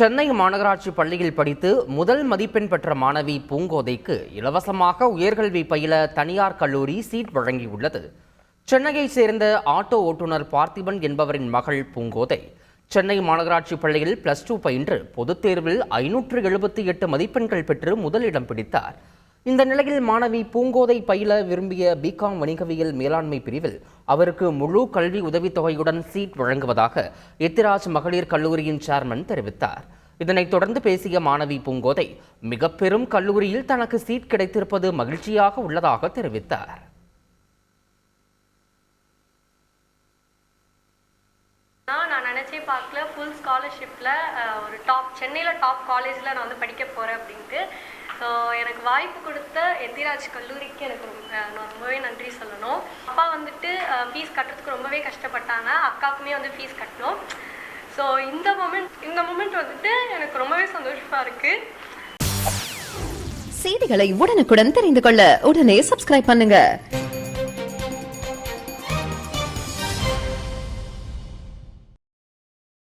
சென்னை மாநகராட்சி பள்ளியில் படித்து முதல் மதிப்பெண் பெற்ற மாணவி பூங்கோதைக்கு இலவசமாக உயர்கல்வி பயில தனியார் கல்லூரி சீட் வழங்கியுள்ளது. சென்னையைச் சேர்ந்த ஆட்டோ ஓட்டுநர் பார்த்திபன் என்பவரின் மகள் பூங்கோதை சென்னை மாநகராட்சி பள்ளியில் +2 பயின்று பொதுத் தேர்வில் 578 மதிப்பெண்கள் பெற்று முதலிடம் பிடித்தார். இந்த நிலையில் மாணவி பூங்கோதை பயில விரும்பிய பிகாம் வணிகவியல் மேலாண்மை பிரிவில் அவருக்கு முழு கல்வி உதவித்தொகையுடன் சீட் வழங்குவதாக எத்திராஜ் மகளிர் கல்லூரியின் சேர்மன் தெரிவித்தார். இதனைத் தொடர்ந்து பேசிய மாணவி பூங்கோதை மிக பெரும் கல்லூரியில் தனக்கு சீட் கிடைத்திருப்பது மகிழ்ச்சியாக உள்ளதாக தெரிவித்தார். நான் நினச்சே பார்க்கல, ஃபுல் ஸ்காலர்ஷிப்பில் ஒரு சென்னையில் டாப் காலேஜில் நான் வந்து படிக்க போகிறேன் அப்படின்ட்டு. ஸோ எனக்கு வாய்ப்பு கொடுத்த எத்திராஜ் கல்லூரிக்கு எனக்கு நான் ரொம்பவே நன்றி சொல்லணும். அப்பா வந்துட்டு ஃபீஸ் கட்டுறதுக்கு ரொம்பவே கஷ்டப்பட்டாங்க, அக்காவுக்குமே வந்து ஃபீஸ் கட்டணும். ஸோ இந்த மூமெண்ட் வந்துட்டு எனக்கு ரொம்பவே சந்தோஷமாக இருக்குது. செய்திகளை உடனுக்குடன் தெரிந்து கொள்ள உடனே சப்ஸ்கிரைப் பண்ணுங்க.